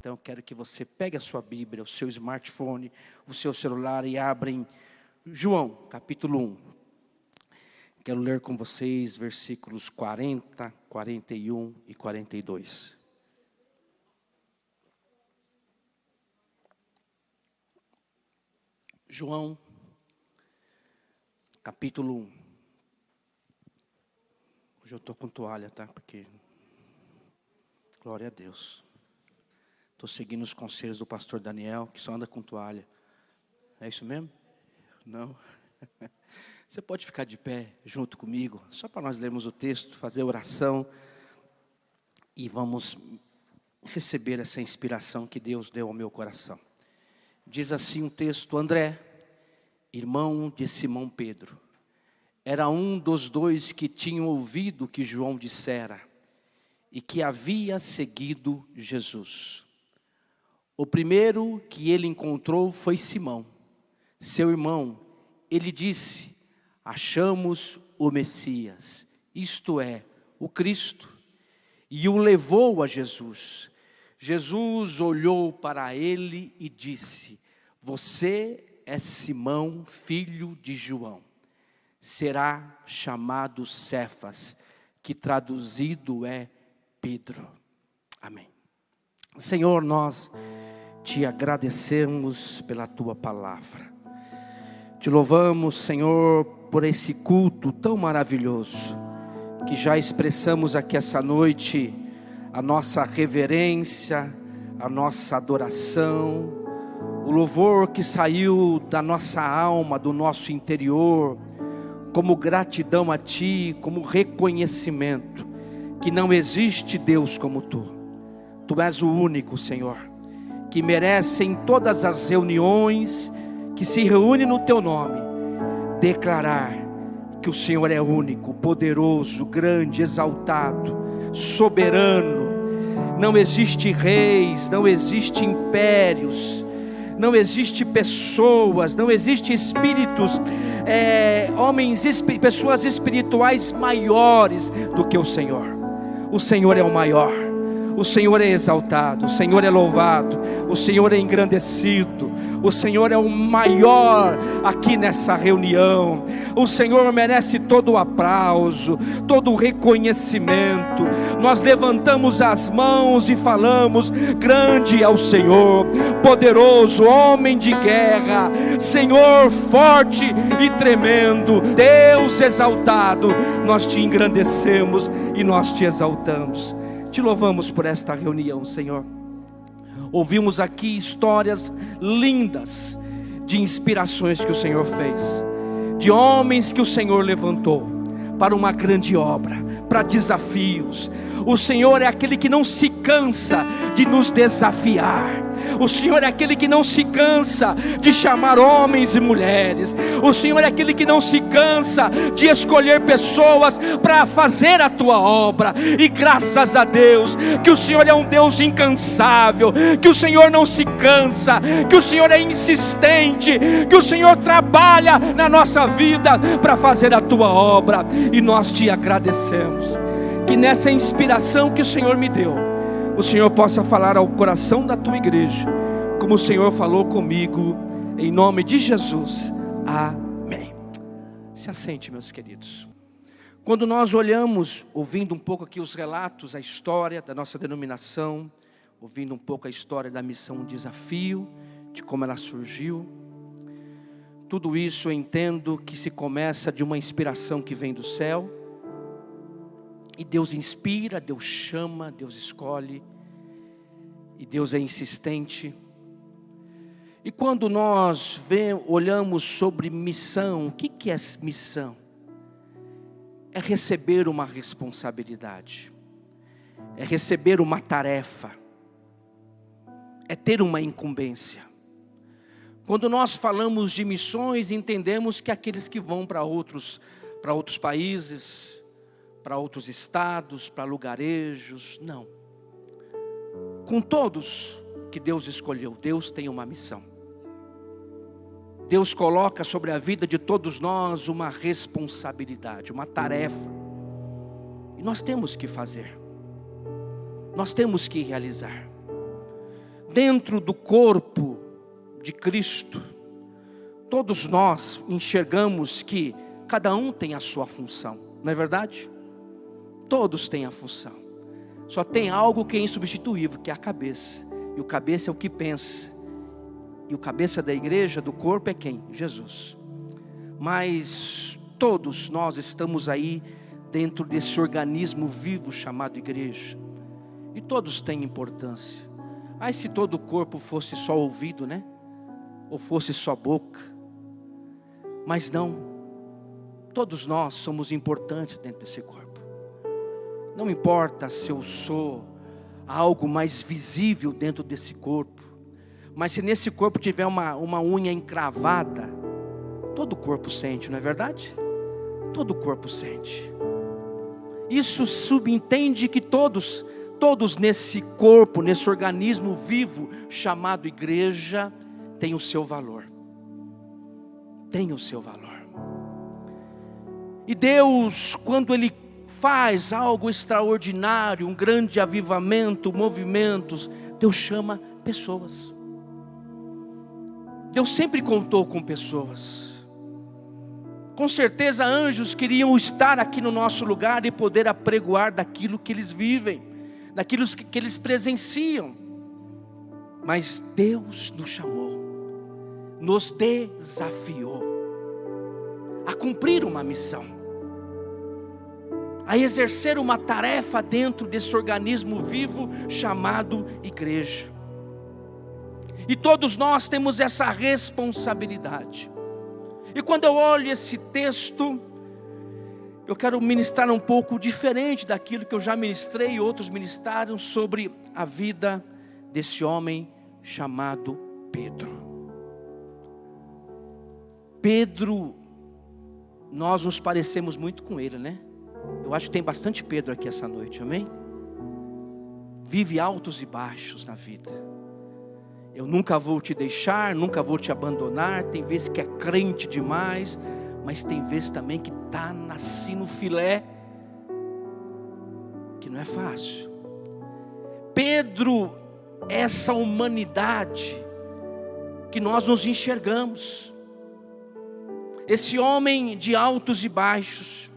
Então eu quero que você pegue a sua Bíblia, o seu smartphone, o seu celular e abra em João, capítulo 1. Quero ler com vocês versículos 40, 41 e 42. João, capítulo 1. Hoje eu estou com toalha, tá? Porque, glória a Deus. Estou seguindo os conselhos do pastor Daniel, que só anda com toalha. É isso mesmo? Não? Você pode ficar de pé junto comigo, só para nós lermos o texto, fazer oração. E vamos receber essa inspiração que Deus deu ao meu coração. Diz assim um texto: André, irmão de Simão Pedro, era um dos dois que tinham ouvido o que João dissera e que havia seguido Jesus. O primeiro que ele encontrou foi Simão, seu irmão. Ele disse: achamos o Messias, isto é, o Cristo, e o levou a Jesus. Jesus olhou para ele e disse: você é Simão, filho de João. Será chamado Cefas, que traduzido é Pedro. Amém. Senhor, nós te agradecemos pela tua palavra. Te louvamos, Senhor, por esse culto tão maravilhoso, que já expressamos aqui essa noite a nossa reverência, a nossa adoração, o louvor que saiu da nossa alma, do nosso interior, como gratidão a Ti, como reconhecimento que não existe Deus como Tu. Tu és o único, Senhor, que merece em todas as reuniões que se reúnem no Teu nome, declarar que o Senhor é único, poderoso, grande, exaltado, soberano. Não existe reis, não existe impérios, não existe pessoas, não existe espíritos, pessoas espirituais maiores do que o Senhor. O Senhor é o maior, o Senhor é exaltado, o Senhor é louvado, o Senhor é engrandecido, o Senhor é o maior aqui nessa reunião. O Senhor merece todo o aplauso, todo o reconhecimento. Nós levantamos as mãos e falamos: grande é o Senhor, poderoso, homem de guerra, Senhor forte e tremendo, Deus exaltado. Nós te engrandecemos e nós te exaltamos. Te louvamos por esta reunião, Senhor. Ouvimos aqui histórias lindas de inspirações que o Senhor fez, de homens que o Senhor levantou para uma grande obra, para desafios. O Senhor é aquele que não se cansa de nos desafiar. O Senhor é aquele que não se cansa de chamar homens e mulheres. O Senhor é aquele que não se cansa de escolher pessoas para fazer a tua obra. E graças a Deus que o Senhor é um Deus incansável, que o Senhor não se cansa, que o Senhor é insistente, que o Senhor trabalha na nossa vida para fazer a tua obra. E nós te agradecemos. Que nessa inspiração que o Senhor me deu, o Senhor possa falar ao coração da tua igreja, como o Senhor falou comigo, em nome de Jesus. Amém. Se assente, meus queridos. Quando nós olhamos, ouvindo um pouco aqui os relatos, a história da nossa denominação, ouvindo um pouco a história da missão Desafio, de como ela surgiu, tudo isso eu entendo que se começa de uma inspiração que vem do céu. E Deus inspira, Deus chama, Deus escolhe, e Deus é insistente. E quando nós olhamos sobre missão, o que é missão? É receber uma responsabilidade, é receber uma tarefa, é ter uma incumbência. Quando nós falamos de missões, entendemos que aqueles que vão para outros países, para outros estados, para lugarejos, não. Com todos que Deus escolheu, Deus tem uma missão. Deus coloca sobre a vida de todos nós uma responsabilidade, uma tarefa. E nós temos que fazer. Nós temos que realizar. dentro do corpo de Cristo, todos nós enxergamos que cada um tem a sua função, não é verdade? Todos têm a função. Só tem algo que é insubstituível, que é a cabeça. E o cabeça é o que pensa. E o cabeça da igreja, do corpo, é quem? Jesus. Mas todos nós estamos aí dentro desse organismo vivo chamado igreja. E todos têm importância. Ai, se todo o corpo fosse só ouvido, né? Ou fosse só boca. Mas não. Todos nós somos importantes dentro desse corpo. Não importa se eu sou algo mais visível dentro desse corpo, mas se nesse corpo tiver uma unha encravada, todo o corpo sente, não é verdade? Todo o corpo sente. Isso subentende que todos nesse corpo, nesse organismo vivo chamado igreja, têm o seu valor. Tem o seu valor. E Deus, quando Ele faz algo extraordinário, um grande avivamento, movimentos, Deus chama pessoas. Deus sempre contou com pessoas. Com certeza anjos queriam estar aqui no nosso lugar e poder apregoar daquilo que eles vivem, daquilo que eles presenciam. Mas Deus nos chamou, nos desafiou a cumprir uma missão, a exercer uma tarefa dentro desse organismo vivo chamado igreja. E todos nós temos essa responsabilidade. E quando eu olho esse texto, eu quero ministrar um pouco diferente daquilo que eu já ministrei e outros ministraram sobre a vida desse homem chamado Pedro. Pedro, nós nos parecemos muito com ele, né? Eu acho que tem bastante Pedro aqui essa noite, amém? Vive altos e baixos na vida. Eu nunca vou te deixar, nunca vou te abandonar. Tem vezes que é crente demais, mas tem vezes também que está nascendo filé, que não é fácil. Pedro, essa humanidade que nós nos enxergamos, esse homem de altos e baixos,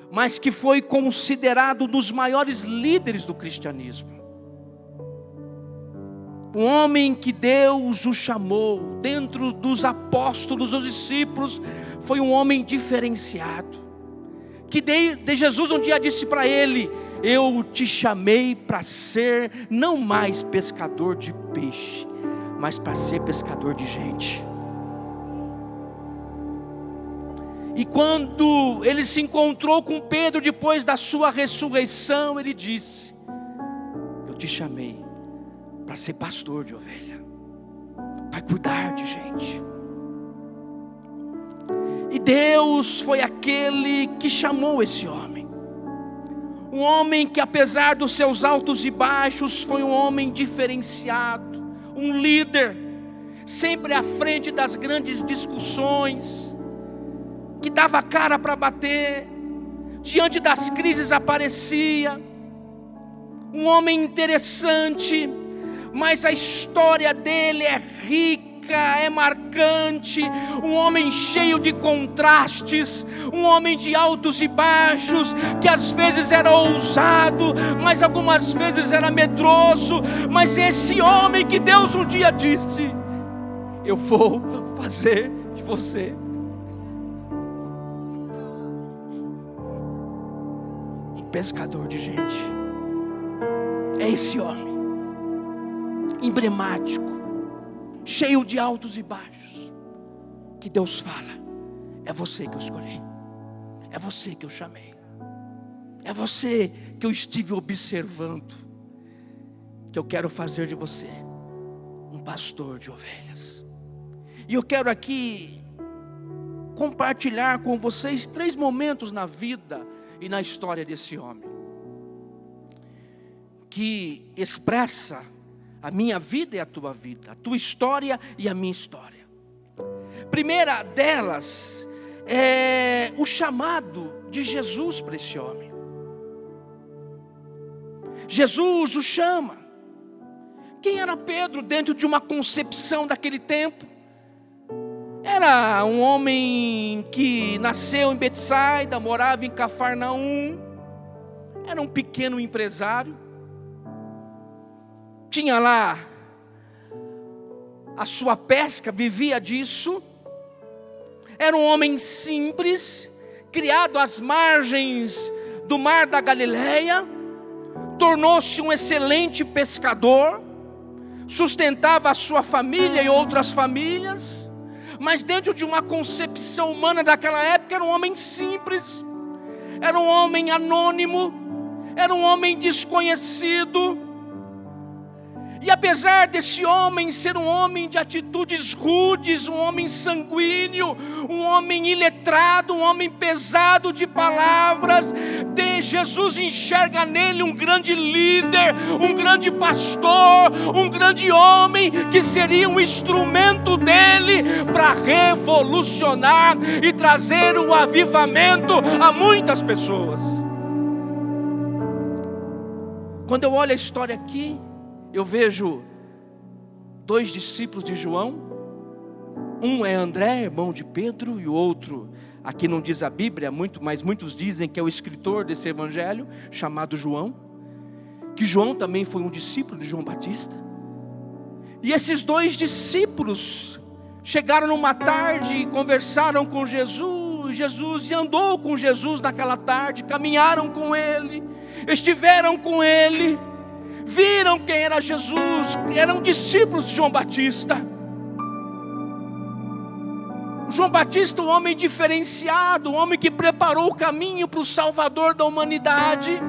mas que foi considerado um dos maiores líderes do cristianismo. Um homem que Deus o chamou, dentro dos apóstolos, dos discípulos, foi um homem diferenciado. Que de Jesus um dia disse para ele: eu te chamei para ser não mais pescador de peixe, mas para ser pescador de gente. E quando ele se encontrou com Pedro depois da sua ressurreição, ele disse: eu te chamei para ser pastor de ovelha, para cuidar de gente. E Deus foi aquele que chamou esse homem. Um homem que, apesar dos seus altos e baixos, foi um homem diferenciado, um líder, sempre à frente das grandes discussões, que dava cara para bater, diante das crises aparecia, um homem interessante, mas a história dele é rica, é marcante, um homem cheio de contrastes, um homem de altos e baixos, que às vezes era ousado, mas algumas vezes era medroso, mas esse homem que Deus um dia disse: eu vou fazer de você pescador de gente. É esse homem emblemático, cheio de altos e baixos, que Deus fala: é você que eu escolhi, é você que eu chamei, é você que eu estive observando, que eu quero fazer de você um pastor de ovelhas. E eu quero aqui compartilhar com vocês 3 momentos na vida e na história desse homem, que expressa a minha vida e a tua vida, a tua história e a minha história. Primeira delas é o chamado de Jesus para esse homem. Jesus o chama, Quem era Pedro dentro de uma concepção daquele tempo? Era um homem que nasceu em Betsaida, morava em Cafarnaum, era um pequeno empresário, tinha lá a sua pesca, vivia disso. Era um homem simples, criado às margens do mar da Galileia, tornou-se um excelente pescador, sustentava a sua família e outras famílias, mas dentro de uma concepção humana daquela época, era um homem simples, era um homem anônimo, era um homem desconhecido. E apesar desse homem ser um homem de atitudes rudes, um homem sanguíneo, um homem iletrado, um homem pesado de palavras, Jesus enxerga nele um grande líder, um grande pastor, um grande homem que seria um instrumento dele para revolucionar e trazer o avivamento a muitas pessoas. Quando eu olho a história aqui, eu vejo 2 discípulos de João. Um é André, irmão de Pedro, e o outro, aqui não diz a Bíblia muito, mas muitos dizem que é o escritor desse evangelho, chamado João. Que João também foi um discípulo de João Batista. E esses 2 discípulos chegaram numa tarde e conversaram com Jesus, e andou com Jesus naquela tarde, caminharam com ele, estiveram com ele, viram quem era Jesus, eram discípulos de João Batista. João Batista, um homem diferenciado, um homem que preparou o caminho para o Salvador da humanidade.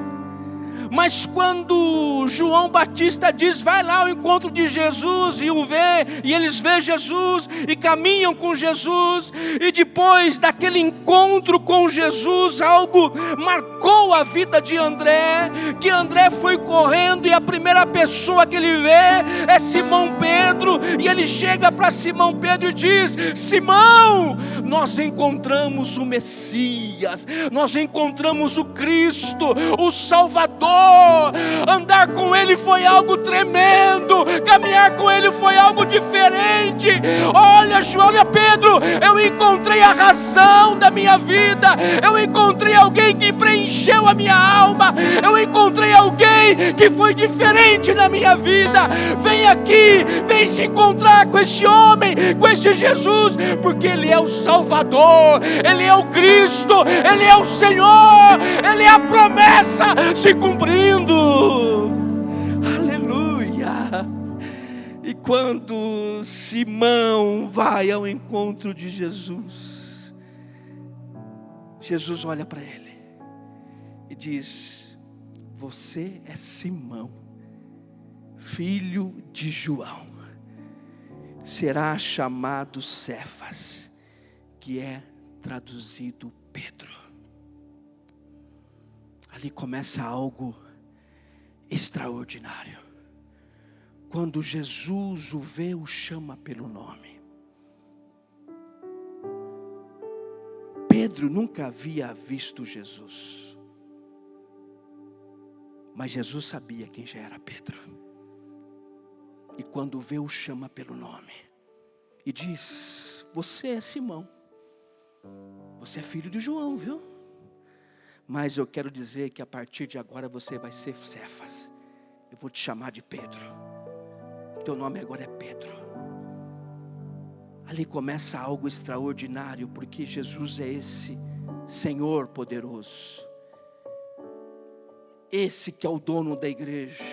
Mas quando João Batista diz, vai lá ao encontro de Jesus, e o vê, e eles vê Jesus, e caminham com Jesus, e depois daquele encontro com Jesus, algo marcou a vida de André, que André foi correndo, e a primeira pessoa que ele vê é Simão Pedro, e ele chega para Simão Pedro e diz, Simão, nós encontramos o Messias, nós encontramos o Cristo, o Salvador. Andar com ele foi algo tremendo, caminhar com ele foi algo diferente. Olha Pedro, eu encontrei a razão da minha vida, eu encontrei alguém que preencheu a minha alma, eu encontrei alguém que foi diferente na minha vida. Vem aqui, vem se encontrar com esse homem, com esse Jesus, porque ele é o Salvador, ele é o Cristo, ele é o Senhor, ele é a promessa se cumprindo. Aleluia. E quando Simão vai ao encontro de Jesus, Jesus olha para ele e diz, você é Simão, filho de João, será chamado Cefas, que é traduzido Pedro. Ali começa algo extraordinário. Quando Jesus o vê, o chama pelo nome. Pedro nunca havia visto Jesus, mas Jesus sabia quem já era Pedro. E quando o vê, o chama pelo nome e diz, você é Simão, você é filho de João, viu? Mas eu quero dizer que a partir de agora você vai ser Cefas. Eu vou te chamar de Pedro. Teu nome agora é Pedro. Ali começa algo extraordinário, porque Jesus é esse Senhor poderoso, esse que é o dono da igreja,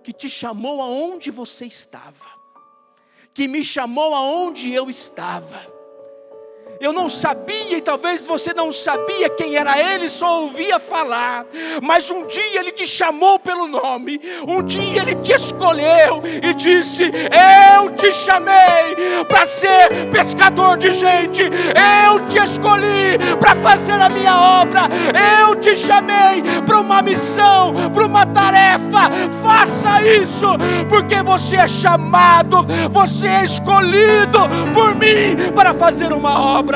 que te chamou aonde você estava, que me chamou aonde eu estava. Eu não sabia, e talvez você não sabia quem era ele, só ouvia falar. Mas um dia ele te chamou pelo nome, um dia ele te escolheu e disse, eu te chamei para ser pescador de gente, eu te escolhi para fazer a minha obra, eu te chamei para uma missão, para uma tarefa. Faça isso, porque você é chamado, você é escolhido por mim para fazer uma obra.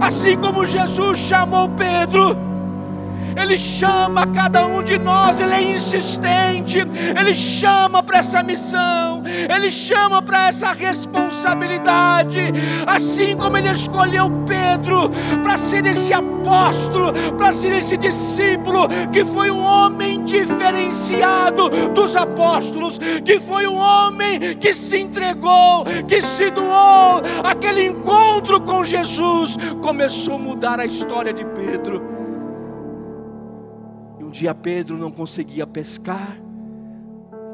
Assim como Jesus chamou Pedro, Ele chama cada um de nós, Ele é insistente, Ele chama para essa missão, Ele chama para essa responsabilidade, assim como Ele escolheu Pedro para ser esse apóstolo, para ser esse discípulo, que foi um homem diferenciado dos apóstolos, que foi um homem que se entregou, que se doou. Aquele encontro com Jesus começou a mudar a história de Pedro. E um dia Pedro não conseguia pescar,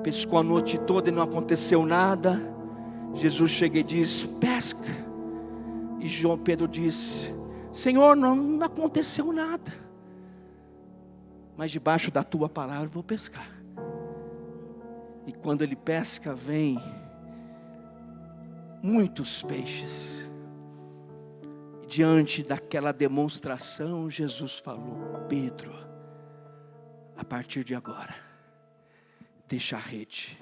pescou a noite toda e não aconteceu nada. Jesus chega e diz: pesca. E Pedro disse: Senhor, não aconteceu nada, mas debaixo da tua palavra eu vou pescar. E quando ele pesca, vem muitos peixes. Diante daquela demonstração, Jesus falou: Pedro, a partir de agora, deixa a rede,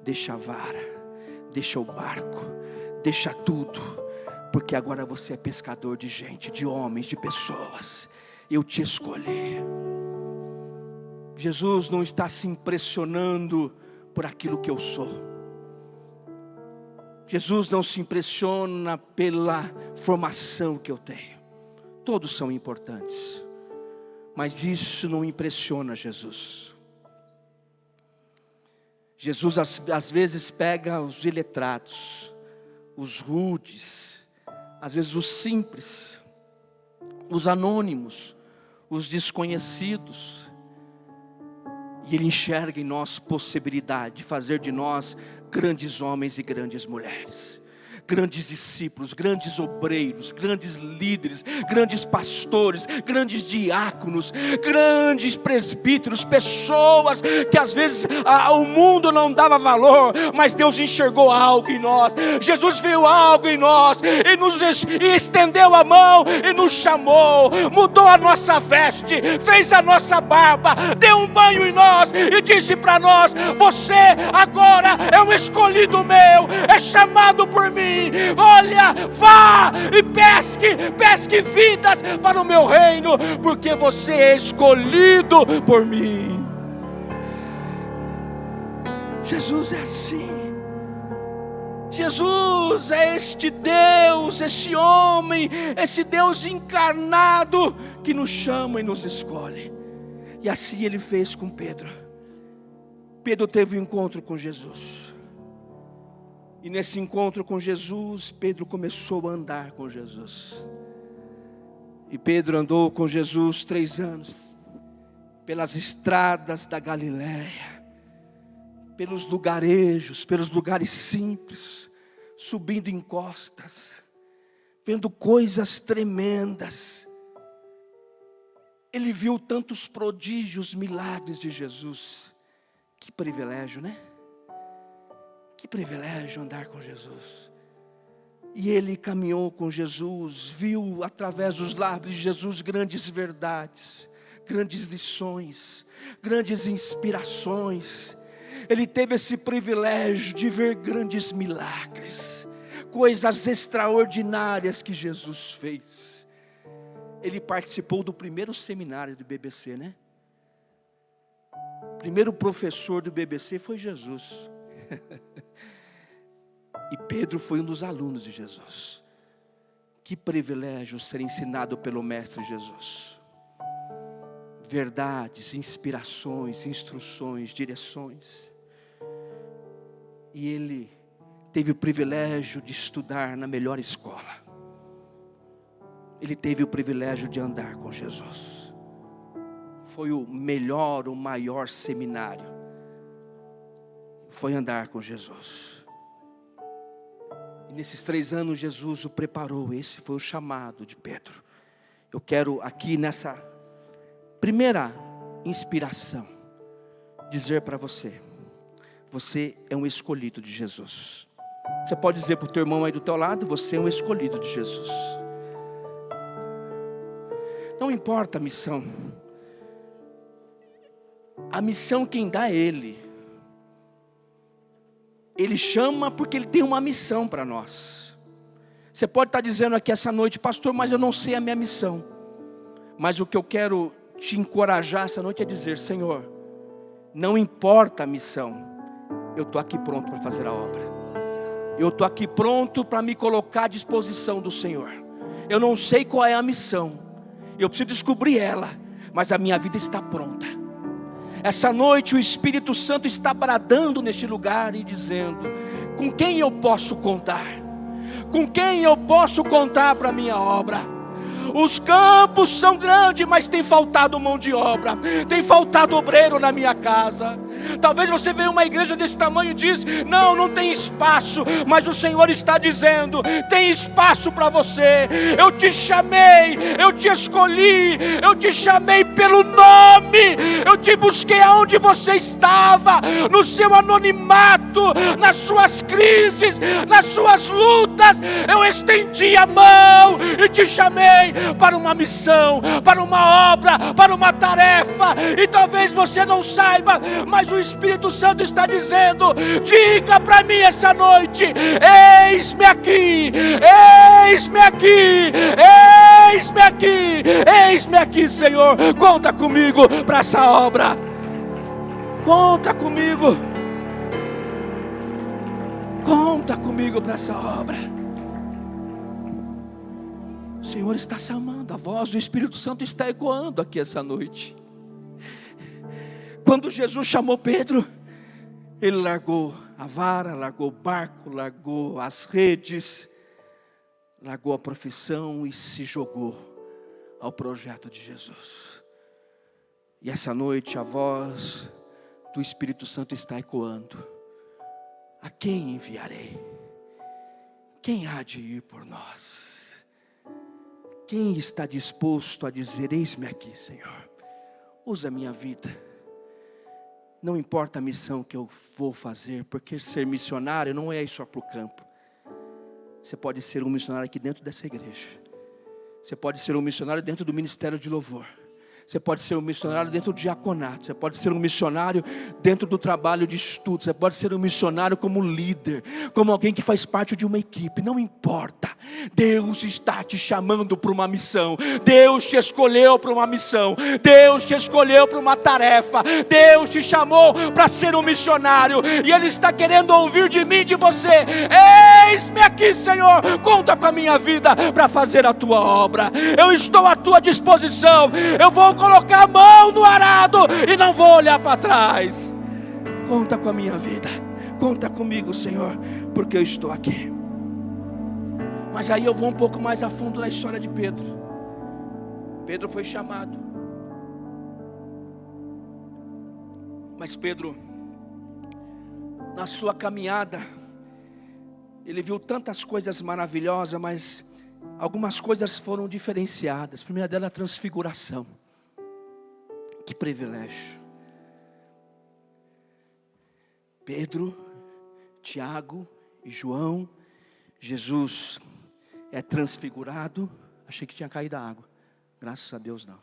deixa a vara, deixa o barco, deixa tudo, porque agora você é pescador de gente, de homens, de pessoas. Eu te escolhi. Jesus não está se impressionando por aquilo que eu sou. Jesus não se impressiona pela formação que eu tenho. Todos são importantes, mas isso não impressiona Jesus. Jesus às vezes pega os iletrados, os rudes, às vezes os simples, os anônimos, os desconhecidos, e Ele enxerga em nós possibilidade de fazer de nós grandes homens e grandes mulheres, grandes discípulos, grandes obreiros, grandes líderes, grandes pastores, grandes diáconos, grandes presbíteros, pessoas que às vezes o mundo não dava valor, mas Deus enxergou algo em nós. Jesus viu algo em nós e estendeu a mão e nos chamou, mudou a nossa veste, fez a nossa barba, deu um banho em nós e disse para nós: você agora é um escolhido meu, é chamado por mim. Olha, vá e pesque vidas para o meu reino, porque você é escolhido por mim. Jesus é assim. Jesus é este Deus, esse homem, esse Deus encarnado que nos chama e nos escolhe. E assim Ele fez com Pedro. Pedro teve um encontro com Jesus. E nesse encontro com Jesus, Pedro começou a andar com Jesus. E Pedro andou com Jesus 3 anos, pelas estradas da Galileia, pelos lugarejos, pelos lugares simples, subindo encostas, vendo coisas tremendas. Ele viu tantos prodígios, milagres de Jesus. Que privilégio, né? Que privilégio andar com Jesus. E ele caminhou com Jesus, viu através dos lábios de Jesus grandes verdades, grandes lições, grandes inspirações. Ele teve esse privilégio de ver grandes milagres, coisas extraordinárias que Jesus fez. Ele participou do primeiro seminário do BBC, né? O primeiro professor do BBC foi Jesus. E Pedro foi um dos alunos de Jesus. Que privilégio ser ensinado pelo Mestre Jesus. Verdades, inspirações, instruções, direções. E ele teve o privilégio de estudar na melhor escola. Ele teve o privilégio de andar com Jesus. Foi o melhor, o maior seminário. Foi andar com Jesus. E nesses 3 anos Jesus o preparou. Esse foi o chamado de Pedro. Eu quero aqui nessa primeira inspiração dizer para você: você é um escolhido de Jesus. Você pode dizer para o teu irmão aí do teu lado: você é um escolhido de Jesus. Não importa a missão. A missão quem dá é Ele. Ele chama porque Ele tem uma missão para nós. Você pode estar dizendo aqui essa noite: pastor, mas eu não sei a minha missão. Mas o que eu quero te encorajar essa noite a dizer: Senhor, não importa a missão, eu estou aqui pronto para fazer a obra. Eu estou aqui pronto para me colocar à disposição do Senhor. Eu não sei qual é a missão, eu preciso descobrir ela, mas a minha vida está pronta. Essa noite o Espírito Santo está bradando neste lugar e dizendo: com quem eu posso contar? Com quem eu posso contar para a minha obra? Os campos são grandes, mas tem faltado mão de obra, tem faltado obreiro na minha casa. Talvez você veja uma igreja desse tamanho e diz: não tem espaço. Mas o Senhor está dizendo: tem espaço para você. Eu te chamei, eu te escolhi, eu te chamei pelo nome. Eu te busquei aonde você estava, no seu anonimato, nas suas crises, nas suas lutas. Eu estendi a mão e te chamei para uma missão, para uma obra, para uma tarefa. E talvez você não saiba, mas o Espírito Santo está dizendo: diga para mim essa noite: eis-me aqui, eis-me aqui, eis-me aqui, eis-me aqui, Senhor. Conta comigo para essa obra. Conta comigo. Conta comigo para essa obra. O Senhor está chamando, a voz do Espírito Santo está ecoando aqui essa noite. Quando Jesus chamou Pedro, ele largou a vara, largou o barco, largou as redes, largou a profissão e se jogou ao projeto de Jesus. E essa noite a voz do Espírito Santo está ecoando: a quem enviarei? Quem há de ir por nós? Quem está disposto a dizer: eis-me aqui, Senhor, usa a minha vida. Não importa a missão que eu vou fazer, porque ser missionário não é ir só para o campo. Você pode ser um missionário aqui dentro dessa igreja. Você pode ser um missionário dentro do ministério de louvor. Você pode ser um missionário dentro do diaconato. Você pode ser um missionário dentro do trabalho de estudo. Você pode ser um missionário como líder, como alguém que faz parte de uma equipe. Não importa. Deus está te chamando para uma missão. Deus te escolheu para uma missão. Deus te escolheu para uma tarefa. Deus te chamou para ser um missionário. E Ele está querendo ouvir de mim e de você: eis-me aqui, Senhor. Conta com a minha vida para fazer a tua obra. Eu estou à tua disposição. Eu vou colocar a mão no arado e não vou olhar para trás. Conta com a minha vida. Conta comigo, Senhor, porque eu estou aqui. Mas aí eu vou um pouco mais a fundo na história de Pedro. Pedro foi chamado. Mas Pedro, na sua caminhada, ele viu tantas coisas maravilhosas, mas algumas coisas foram diferenciadas. A primeira delas é a transfiguração. Que privilégio. Pedro, Tiago e João, Jesus é transfigurado. Achei que tinha caído a água. Graças a Deus não.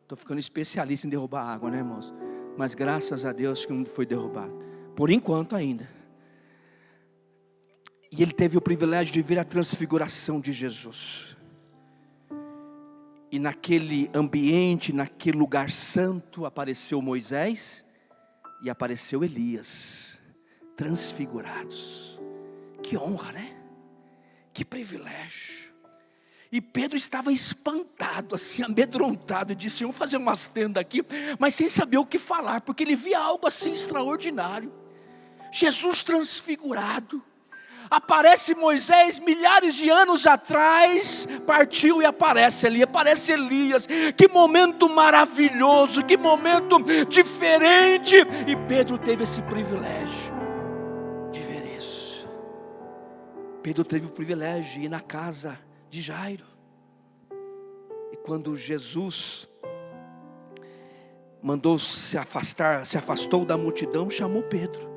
Estou ficando especialista em derrubar água, né, irmãos? Mas graças a Deus que não foi derrubado. Por enquanto ainda. E ele teve o privilégio de ver a transfiguração de Jesus. E naquele ambiente, naquele lugar santo, apareceu Moisés e apareceu Elias, transfigurados. Que honra, né? Que privilégio. E Pedro estava espantado, assim, amedrontado, e disse: vamos fazer umas tendas aqui, mas sem saber o que falar, porque ele via algo assim extraordinário. Jesus transfigurado. Aparece Moisés milhares de anos atrás, partiu e aparece ali, aparece Elias. Que momento maravilhoso, que momento diferente. E Pedro teve esse privilégio de ver isso. Pedro teve o privilégio de ir na casa de Jairo. E quando Jesus mandou se afastou da multidão, chamou Pedro.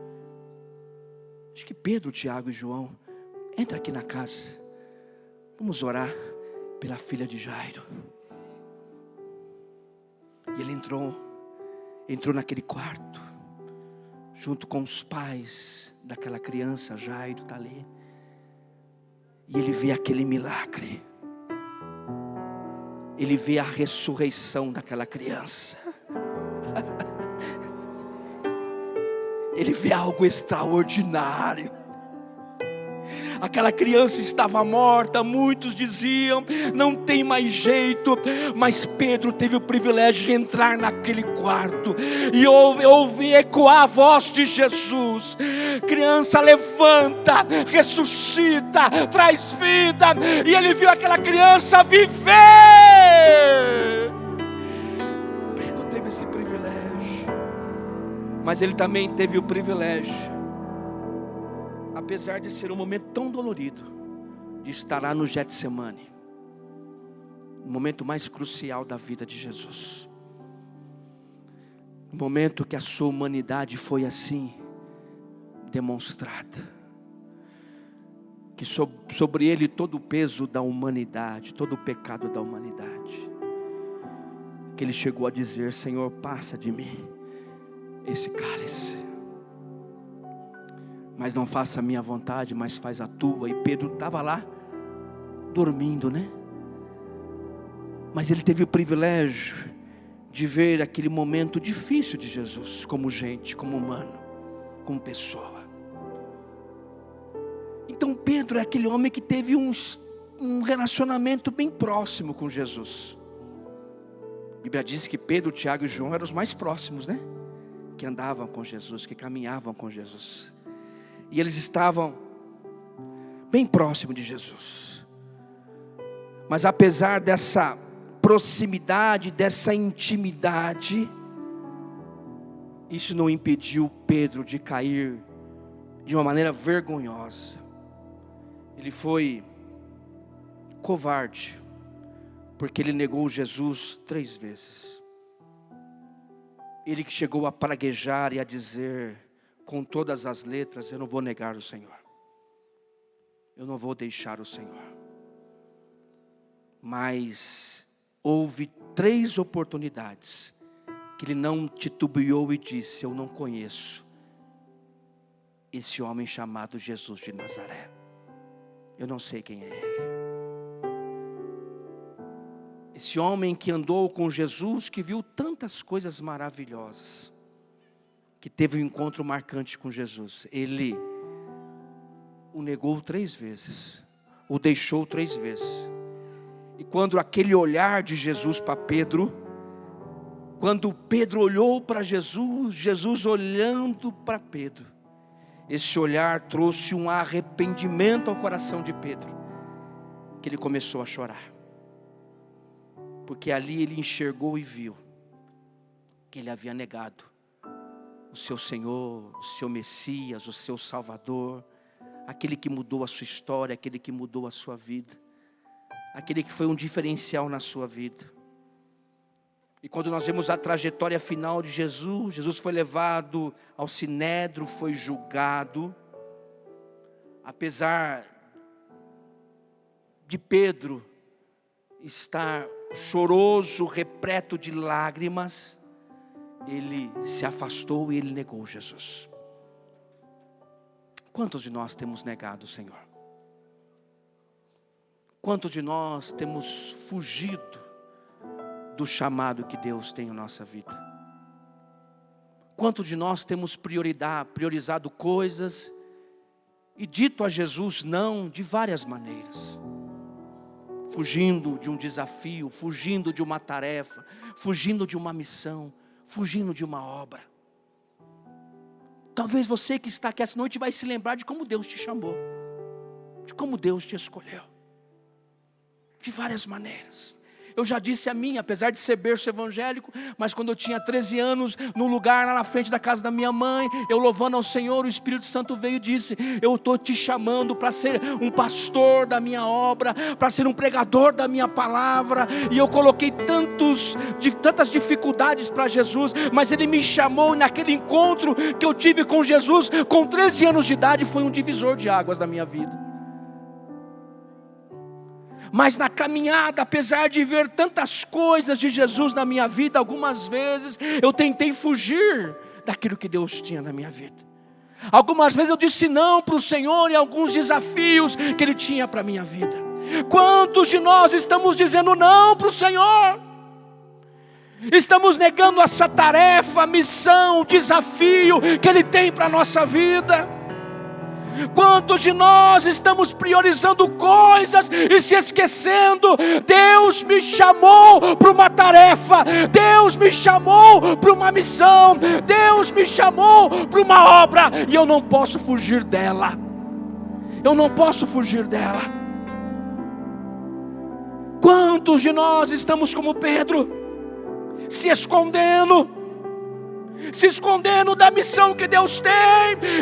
Acho que Pedro, Tiago e João, entra aqui na casa. Vamos orar pela filha de Jairo. E ele entrou naquele quarto, junto com os pais daquela criança. Jairo está ali. E ele vê aquele milagre. ele vê a ressurreição daquela criança. Ele vê algo extraordinário. Aquela criança estava morta, muitos diziam, não tem mais jeito, mas Pedro teve o privilégio de entrar naquele quarto e ouvir ecoar a voz de Jesus: criança, levanta, ressuscita, traz vida. E ele viu aquela criança viver. Pedro teve esse privilégio, mas ele também teve o privilégio, apesar de ser um momento tão dolorido, de estar lá no Getsemane, o momento mais crucial da vida de Jesus, o momento que a sua humanidade foi assim demonstrada, que sobre ele todo o peso da humanidade, todo o pecado da humanidade, que ele chegou a dizer: Senhor, passa de mim esse cálice, mas não faça a minha vontade, mas faz a tua. E Pedro estava lá, dormindo, né? Mas ele teve o privilégio de ver aquele momento difícil de Jesus, como gente, como humano, como pessoa. Então Pedro é aquele homem que teve um relacionamento bem próximo com Jesus. A Bíblia diz que Pedro, Tiago e João eram os mais próximos, né? Que andavam com Jesus, que caminhavam com Jesus. E eles estavam bem próximos de Jesus. Mas apesar dessa proximidade, dessa intimidade, isso não impediu Pedro de cair de uma maneira vergonhosa. Ele foi covarde, porque ele negou Jesus 3 vezes. Ele que chegou a praguejar e a dizer com todas as letras: eu não vou negar o Senhor, eu não vou deixar o Senhor. Mas houve 3 oportunidades que ele não titubeou e disse: eu não conheço esse homem chamado Jesus de Nazaré, eu não sei quem é ele. Esse homem que andou com Jesus, que viu tantas coisas maravilhosas, que teve um encontro marcante com Jesus, ele o negou 3 vezes, o deixou 3 vezes. E quando aquele olhar de Jesus para Pedro, quando Pedro olhou para Jesus, Jesus olhando para Pedro, esse olhar trouxe um arrependimento ao coração de Pedro, que ele começou a chorar, porque ali ele enxergou e viu que ele havia negado o seu Senhor, o seu Messias, o seu Salvador, aquele que mudou a sua história, aquele que mudou a sua vida, aquele que foi um diferencial na sua vida. E quando nós vemos a trajetória final de Jesus, Jesus foi levado ao Sinédrio, foi julgado. Apesar de Pedro estar choroso, repleto de lágrimas, ele se afastou e ele negou Jesus. Quantos de nós temos negado o Senhor? Quantos de nós temos fugido do chamado que Deus tem em nossa vida? Quantos de nós temos priorizado coisas e dito a Jesus não de várias maneiras? Fugindo de um desafio, fugindo de uma tarefa, fugindo de uma missão, fugindo de uma obra. Talvez você que está aqui essa noite vai se lembrar de como Deus te chamou, de como Deus te escolheu, de várias maneiras. Eu já disse a mim, apesar de ser berço evangélico, mas quando eu tinha 13 anos, no lugar lá na frente da casa da minha mãe, eu louvando ao Senhor, o Espírito Santo veio e disse: eu estou te chamando para ser um pastor da minha obra, para ser um pregador da minha palavra. E eu coloquei tantas dificuldades para Jesus, mas Ele me chamou. Naquele encontro que eu tive com Jesus, com 13 anos de idade, foi um divisor de águas da minha vida. Mas na caminhada, apesar de ver tantas coisas de Jesus na minha vida, algumas vezes eu tentei fugir daquilo que Deus tinha na minha vida. Algumas vezes eu disse não para o Senhor em alguns desafios que Ele tinha para a minha vida. Quantos de nós estamos dizendo não para o Senhor? Estamos negando essa tarefa, missão, desafio que Ele tem para a nossa vida. Quantos de nós estamos priorizando coisas e se esquecendo? Deus me chamou para uma tarefa, Deus me chamou para uma missão, Deus me chamou para uma obra, e eu não posso fugir dela. Eu não posso fugir dela. Quantos de nós estamos como Pedro, se escondendo da missão que Deus tem,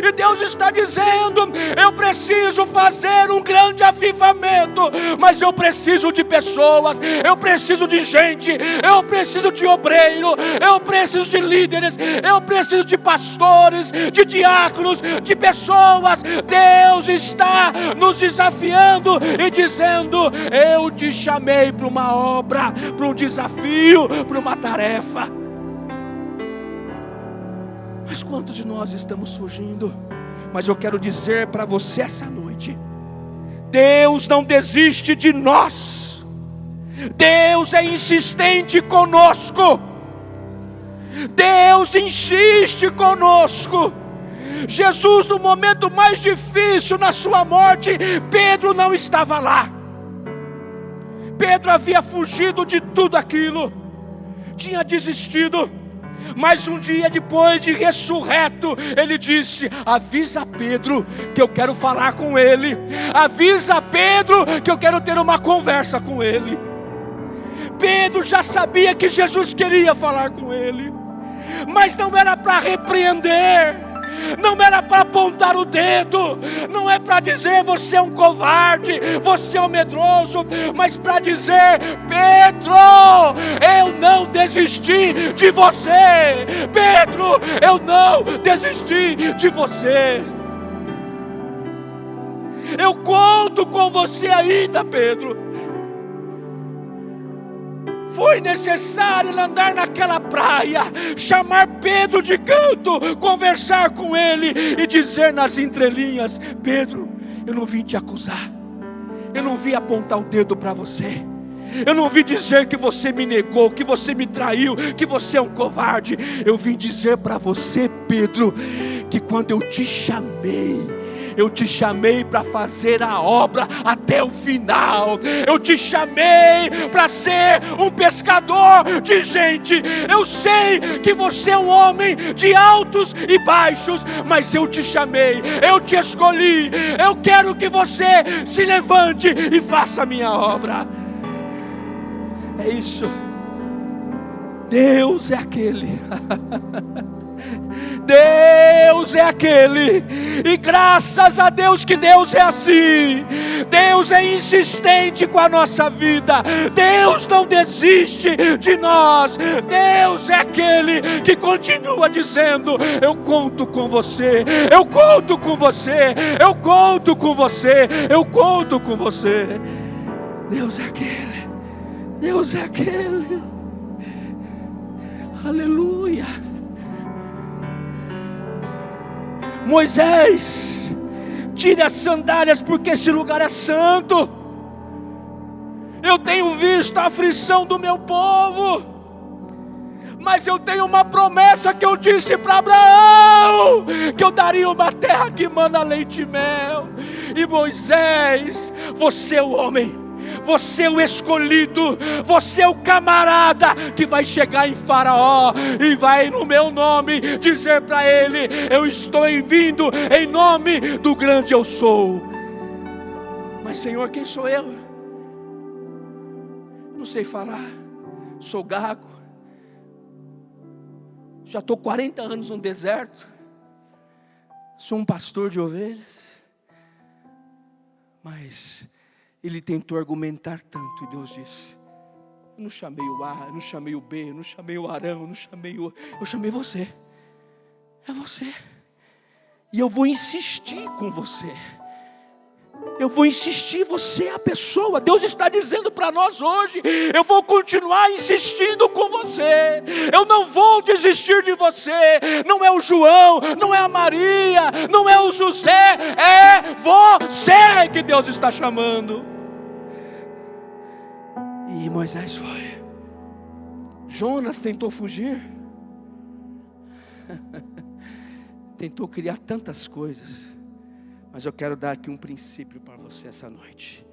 e Deus está dizendo: eu preciso fazer um grande avivamento, mas eu preciso de pessoas, eu preciso de gente, eu preciso de obreiro, eu preciso de líderes, eu preciso de pastores, de diáconos, de pessoas. Deus está nos desafiando e dizendo: eu te chamei para uma obra, para um desafio, para uma tarefa. Mas quantos de nós estamos fugindo? Mas eu quero dizer para você essa noite: Deus não desiste de nós. Deus é insistente conosco. Deus insiste conosco. Jesus, no momento mais difícil, na sua morte, Pedro não estava lá. Pedro havia fugido de tudo aquilo, tinha desistido. Mas um dia depois de ressurreto, ele disse: avisa Pedro que eu quero falar com ele. Avisa Pedro que eu quero ter uma conversa com ele. Pedro já sabia que Jesus queria falar com ele, mas não era para repreender, não era para apontar o dedo, não é para dizer você é um covarde, você é um medroso, mas para dizer: Pedro, eu não desisti de você. Pedro, eu não desisti de você. Eu conto com você ainda, Pedro. Foi necessário ele andar naquela praia, chamar Pedro de canto, conversar com ele e dizer nas entrelinhas: Pedro, eu não vim te acusar, eu não vim apontar o dedo para você, eu não vim dizer que você me negou, que você me traiu, que você é um covarde. Eu vim dizer para você, Pedro, que quando eu te chamei para fazer a obra até o final. Eu te chamei para ser um pescador de gente. Eu sei que você é um homem de altos e baixos, mas eu te chamei, eu te escolhi. Eu quero que você se levante e faça a minha obra. É isso. Deus é aquele. Deus é aquele, e graças a Deus que Deus é assim. Deus é insistente com a nossa vida. Deus não desiste de nós. Deus é aquele que continua dizendo: eu conto com você, eu conto com você, eu conto com você, eu conto com você. Deus é aquele, Deus é aquele. Aleluia. Moisés, tire as sandálias, porque esse lugar é santo. Eu tenho visto a aflição do meu povo, mas eu tenho uma promessa que eu disse para Abraão, que eu daria uma terra que mana leite e mel. E Moisés, você é o homem, você é o escolhido, você é o camarada que vai chegar em Faraó e vai no meu nome dizer para ele: eu estou vindo em nome do grande eu sou. Mas Senhor, quem sou eu? Não sei falar, sou gago, já estou 40 anos no deserto, sou um pastor de ovelhas. Mas ele tentou argumentar tanto, e Deus disse: eu não chamei o A, eu não chamei o B, eu não chamei o Arão, eu não chamei o... eu chamei você. É você. E eu vou insistir com você. Eu vou insistir, você é a pessoa. Deus está dizendo para nós hoje: eu vou continuar insistindo com você. Eu não vou desistir de você. Não é o João, não é a Maria, não é o José, é você que Deus está chamando. E Moisés foi. Jonas tentou fugir. Tentou criar tantas coisas. Mas eu quero dar aqui um princípio para você essa noite.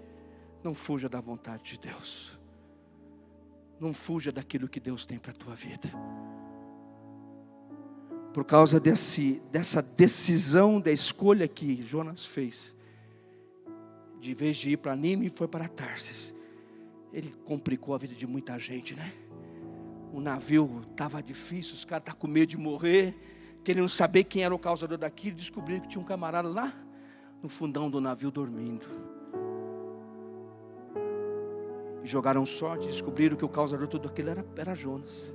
Não fuja da vontade de Deus. Não fuja daquilo que Deus tem para a tua vida. Por causa dessa decisão, da escolha que Jonas fez, de vez de ir para Nínive, foi para Tarsis. Ele complicou a vida de muita gente, né? O navio estava difícil, os caras estavam com medo de morrer, querendo saber quem era o causador daquilo. Descobriram que tinha um camarada lá no fundão do navio dormindo. E jogaram sorte, descobriram que o causador de tudo aquilo era Jonas.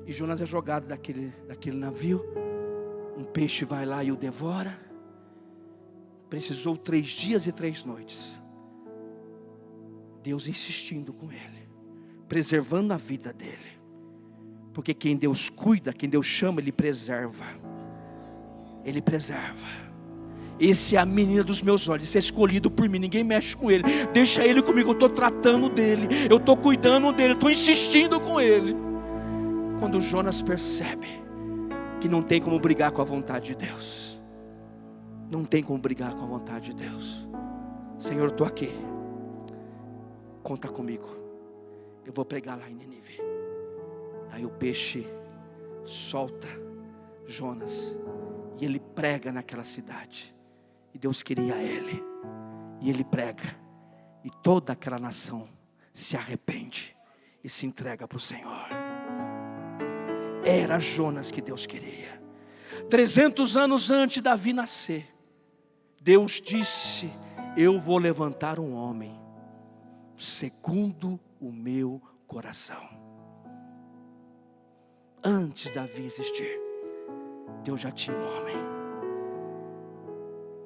E Jonas é jogado daquele navio. Um peixe vai lá e o devora. Precisou 3 dias e 3 noites. Deus insistindo com ele, preservando a vida dele. Porque quem Deus cuida, quem Deus chama, Ele preserva. Ele preserva. Esse é a menina dos meus olhos. Esse é escolhido por mim, ninguém mexe com ele. Deixa ele comigo, eu estou tratando dele, eu estou cuidando dele, eu estou insistindo com ele. Quando Jonas percebe que não tem como brigar com a vontade de Deus, não tem como brigar com a vontade de Deus. Senhor, eu estou aqui, conta comigo, eu vou pregar lá em Nínive. Aí o peixe solta Jonas e ele prega naquela cidade. E Deus queria ele, e ele prega, e toda aquela nação se arrepende e se entrega para o Senhor. Era Jonas que Deus queria. 300 anos antes de Davi nascer, Deus disse: eu vou levantar um homem segundo o meu coração. Antes de Davi existir, Deus já tinha um homem.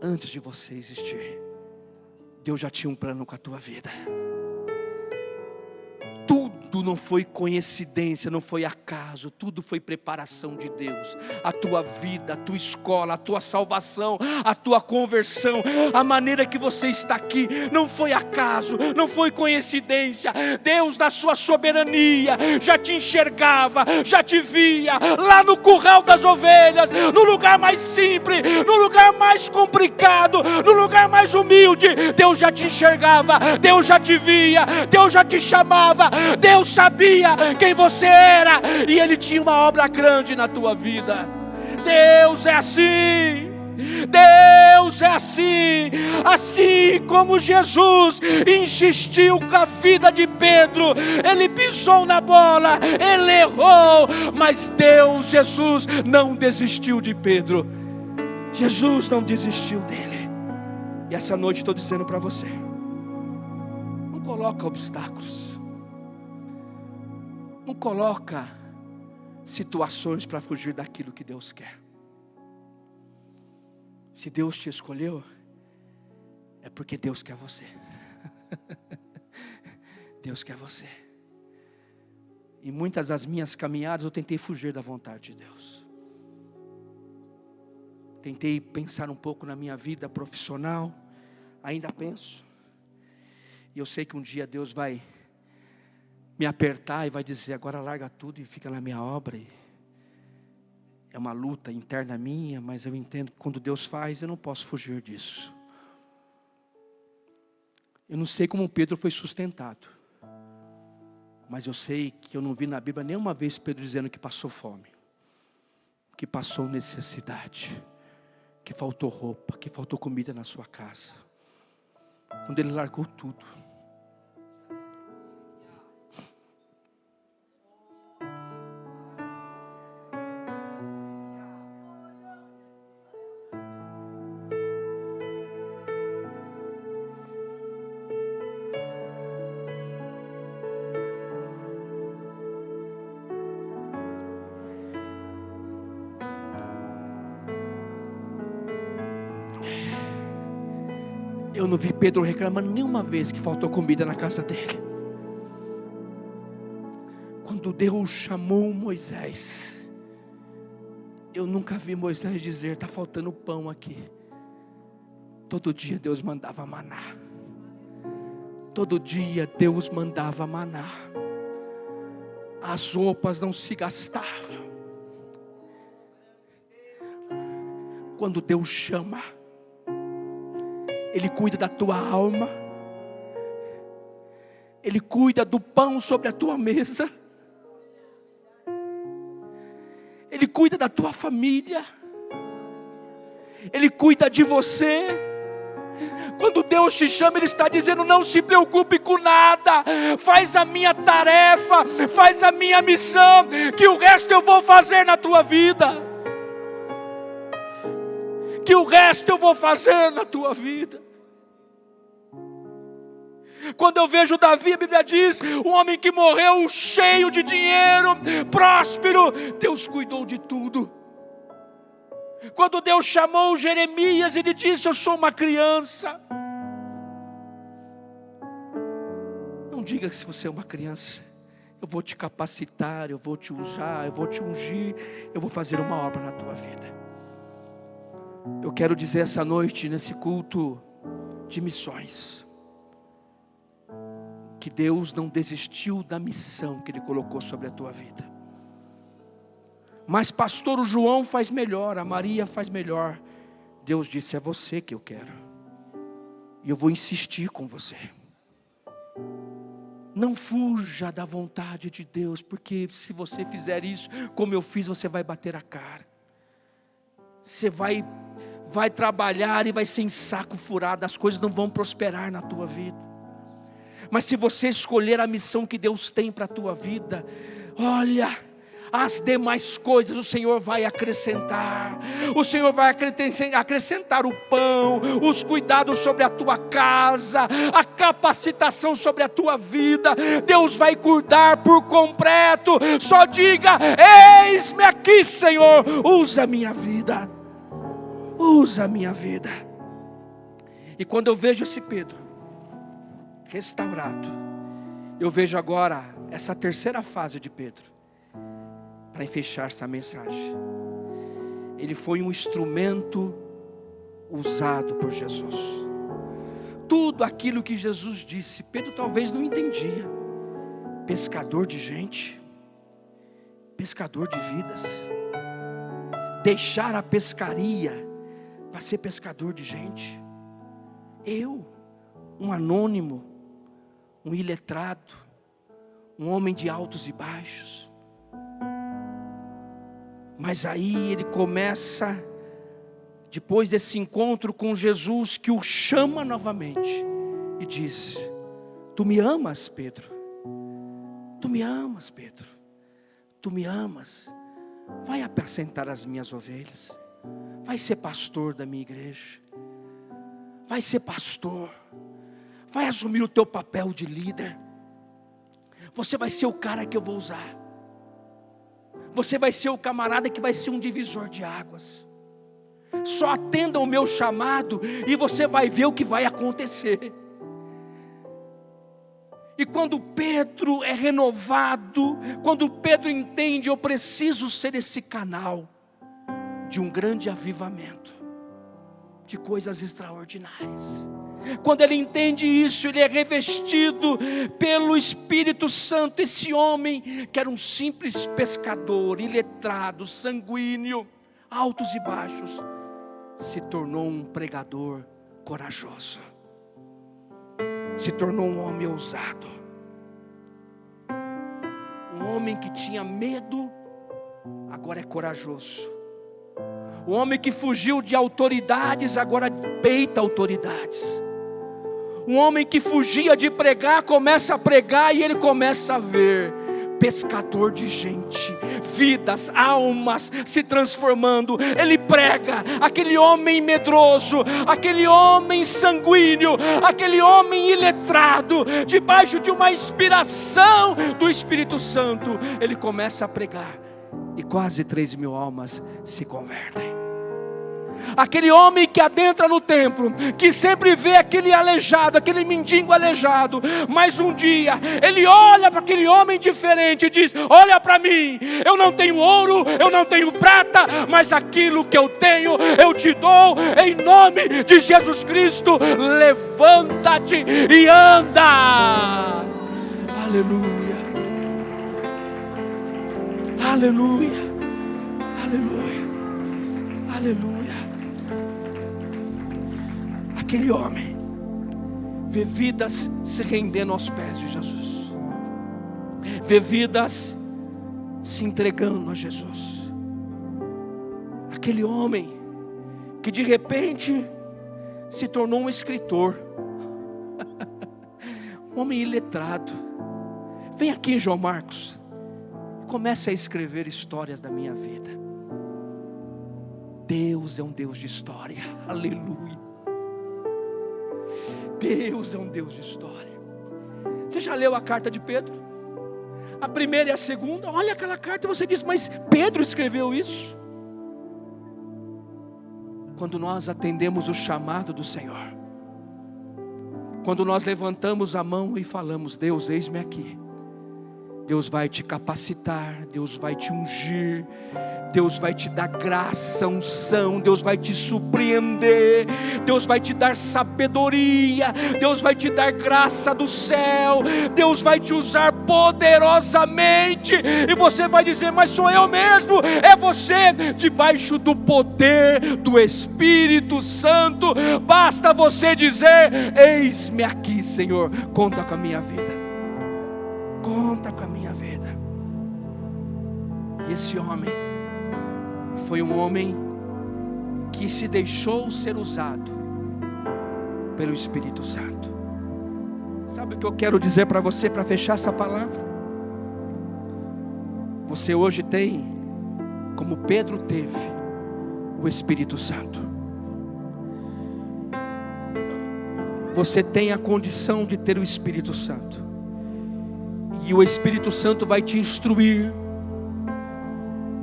Antes de você existir, Deus já tinha um plano com a tua vida. Tudo não foi coincidência, não foi acaso, tudo foi preparação de Deus. A tua vida, a tua escola, a tua salvação, a tua conversão, a maneira que você está aqui, não foi acaso, não foi coincidência. Deus, na sua soberania, já te enxergava, já te via, lá no curral das ovelhas, no lugar mais simples, no lugar mais complicado, no lugar mais humilde. Deus já te enxergava, Deus já te via, Deus já te chamava, Deus sabia quem você era, e Ele tinha uma obra grande na tua vida. Deus é assim. Deus é assim. Assim como Jesus insistiu com a vida de Pedro, ele pisou na bola, ele errou, mas Deus, Jesus, não desistiu de Pedro. Jesus não desistiu dele. E essa noite estou dizendo para você: não coloca obstáculos, não coloca situações para fugir daquilo que Deus quer. Se Deus te escolheu, é porque Deus quer você. Deus quer você. E muitas das minhas caminhadas eu tentei fugir da vontade de Deus. Tentei pensar um pouco na minha vida profissional. Ainda penso. E eu sei que um dia Deus vai me apertar e vai dizer: agora larga tudo e fica na minha obra. E é uma luta interna minha, mas eu entendo que quando Deus faz, eu não posso fugir disso. Eu não sei como Pedro foi sustentado, mas eu sei que eu não vi na Bíblia nenhuma vez Pedro dizendo que passou fome, que passou necessidade, que faltou roupa, que faltou comida na sua casa. Quando ele largou tudo. Eu não vi Pedro reclamando nenhuma vez que faltou comida na casa dele. Quando Deus chamou Moisés, eu nunca vi Moisés dizer: está faltando pão aqui. Todo dia Deus mandava maná. Todo dia Deus mandava maná, as roupas não se gastavam. Quando Deus chama, Ele cuida da tua alma, Ele cuida do pão sobre a tua mesa, Ele cuida da tua família, Ele cuida de você. Quando Deus te chama, Ele está dizendo: não se preocupe com nada, faz a minha tarefa, faz a minha missão, que o resto eu vou fazer na tua vida. Que o resto eu vou fazer na tua vida. Quando eu vejo Davi, a Bíblia diz, um homem que morreu cheio de dinheiro, próspero, Deus cuidou de tudo. Quando Deus chamou Jeremias, Ele disse: eu sou uma criança. Não diga que se você é uma criança, eu vou te capacitar, eu vou te usar, eu vou te ungir, eu vou fazer uma obra na tua vida. Eu quero dizer essa noite, nesse culto de missões, que Deus não desistiu da missão que Ele colocou sobre a tua vida. Mas pastor, o João faz melhor, a Maria faz melhor. Deus disse: é você que eu quero, e eu vou insistir com você. Não fuja da vontade de Deus, porque se você fizer isso, como eu fiz, você vai bater a cara. Você vai trabalhar e vai ser em saco furado, as coisas não vão prosperar na tua vida. Mas se você escolher a missão que Deus tem para a tua vida, olha, as demais coisas o Senhor vai acrescentar. O Senhor vai acrescentar o pão, os cuidados sobre a tua casa, a capacitação sobre a tua vida. Deus vai cuidar por completo. Só diga: eis-me aqui, Senhor, usa a minha vida. Usa a minha vida. E quando eu vejo esse Pedro restaurado, eu vejo agora essa terceira fase de Pedro, para fechar essa mensagem. Ele foi um instrumento usado por Jesus. Tudo aquilo que Jesus disse, Pedro talvez não entendia. Pescador de gente, pescador de vidas, deixar a pescaria para ser pescador de gente. Eu, um anônimo, um iletrado, um homem de altos e baixos. Mas aí ele começa, depois desse encontro com Jesus, que o chama novamente e diz: tu me amas, Pedro? Tu me amas, Pedro? Tu me amas? Vai apacentar as minhas ovelhas. Vai ser pastor da minha igreja. Vai ser pastor. Vai assumir o teu papel de líder. Você vai ser o cara que eu vou usar. Você vai ser o camarada que vai ser um divisor de águas. Só atenda o meu chamado e você vai ver o que vai acontecer. E quando Pedro é renovado, quando Pedro entende: eu preciso ser esse canal de um grande avivamento, de coisas extraordinárias. Quando ele entende isso, ele é revestido pelo Espírito Santo. Esse homem, que era um simples pescador, iletrado, sanguíneo, altos e baixos, se tornou um pregador corajoso. Se tornou um homem ousado. Um homem que tinha medo, agora é corajoso. O homem que fugiu de autoridades, agora peita autoridades. Um homem que fugia de pregar, começa a pregar e ele começa a ver pescador de gente, vidas, almas se transformando. Ele prega, aquele homem medroso, aquele homem sanguíneo, aquele homem iletrado, debaixo de uma inspiração do Espírito Santo, ele começa a pregar e quase 3.000 almas se convertem. Aquele homem que adentra no templo, que sempre vê aquele aleijado, aquele mendigo aleijado, mas um dia ele olha para aquele homem diferente e diz: olha para mim, eu não tenho ouro, eu não tenho prata, mas aquilo que eu tenho eu te dou, em nome de Jesus Cristo. Levanta-te e anda. Aleluia, aleluia, aleluia, aleluia. Aquele homem vê vidas se rendendo aos pés de Jesus, vê vidas se entregando a Jesus. Aquele homem que de repente se tornou um escritor, um homem iletrado. Vem aqui, João Marcos, comece a escrever histórias da minha vida. Deus é um Deus de história, aleluia. Deus é um Deus de história. Você já leu a carta de Pedro? A primeira e a segunda. Olha aquela carta e você diz: mas Pedro escreveu isso? Quando nós atendemos o chamado do Senhor, quando nós levantamos a mão e falamos: Deus, eis-me aqui, Deus vai te capacitar, Deus vai te ungir, Deus vai te dar graça, unção, Deus vai te surpreender, Deus vai te dar sabedoria, Deus vai te dar graça do céu, Deus vai te usar poderosamente, e você vai dizer: mas sou eu mesmo? É você, debaixo do poder do Espírito Santo. Basta você dizer: eis-me aqui, Senhor, conta com a minha vida, conta com a minha vida. E esse homem foi um homem que se deixou ser usado pelo Espírito Santo. Sabe o que eu quero dizer para você, para fechar essa palavra? Você hoje tem, como Pedro teve, o Espírito Santo. Você tem a condição de ter o Espírito Santo, e o Espírito Santo vai te instruir,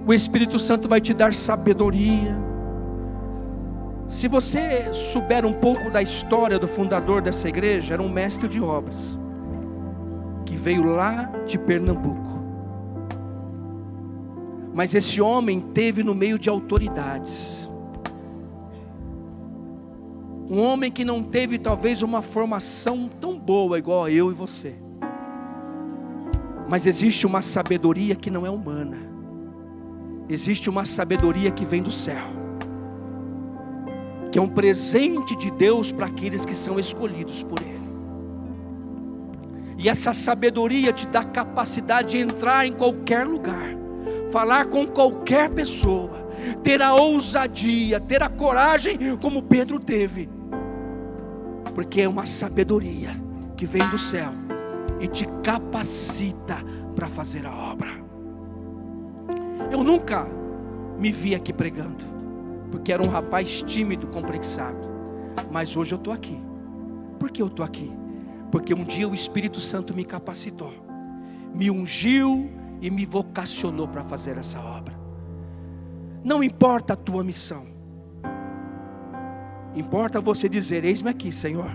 o Espírito Santo vai te dar sabedoria. Se você souber um pouco da história do fundador dessa igreja, era um mestre de obras, que veio lá de Pernambuco. Mas esse homem teve no meio de autoridades, um homem que não teve talvez uma formação tão boa igual a eu e você, mas existe uma sabedoria que não é humana. Existe uma sabedoria que vem do céu, que é um presente de Deus para aqueles que são escolhidos por Ele. E essa sabedoria te dá capacidade de entrar em qualquer lugar, falar com qualquer pessoa, ter a ousadia, ter a coragem como Pedro teve, porque é uma sabedoria que vem do céu e te capacita para fazer a obra. Eu nunca me vi aqui pregando, porque era um rapaz tímido, complexado. Mas hoje eu estou aqui. Por que eu estou aqui? Porque um dia o Espírito Santo me capacitou, me ungiu e me vocacionou para fazer essa obra. Não importa a tua missão, importa você dizer: eis-me aqui, Senhor.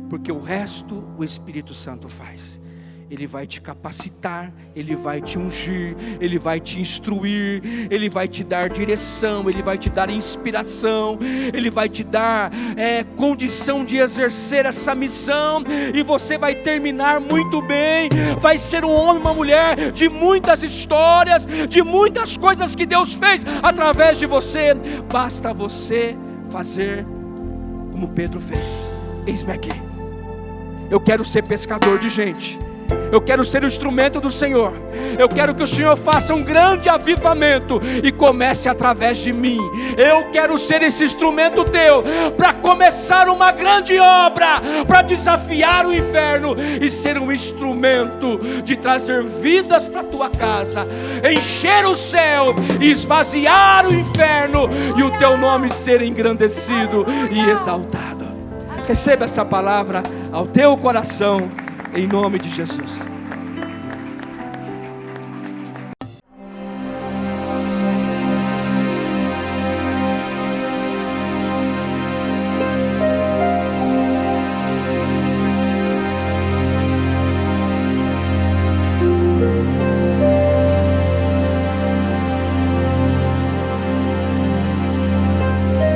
Porque o resto o Espírito Santo faz. Ele vai te capacitar, Ele vai te ungir, Ele vai te instruir, Ele vai te dar direção, Ele vai te dar inspiração, Ele vai te dar condição de exercer essa missão, e você vai terminar muito bem, vai ser um homem, uma mulher de muitas histórias, de muitas coisas que Deus fez através de você. Basta você fazer como Pedro fez: eis-me aqui, eu quero ser pescador de gente, eu quero ser o instrumento do Senhor. Eu quero que o Senhor faça um grande avivamento e comece através de mim. Eu quero ser esse instrumento teu para começar uma grande obra, para desafiar o inferno e ser um instrumento de trazer vidas para a tua casa, encher o céu e esvaziar o inferno, e o teu nome ser engrandecido e exaltado. Receba essa palavra ao teu coração, em nome de Jesus.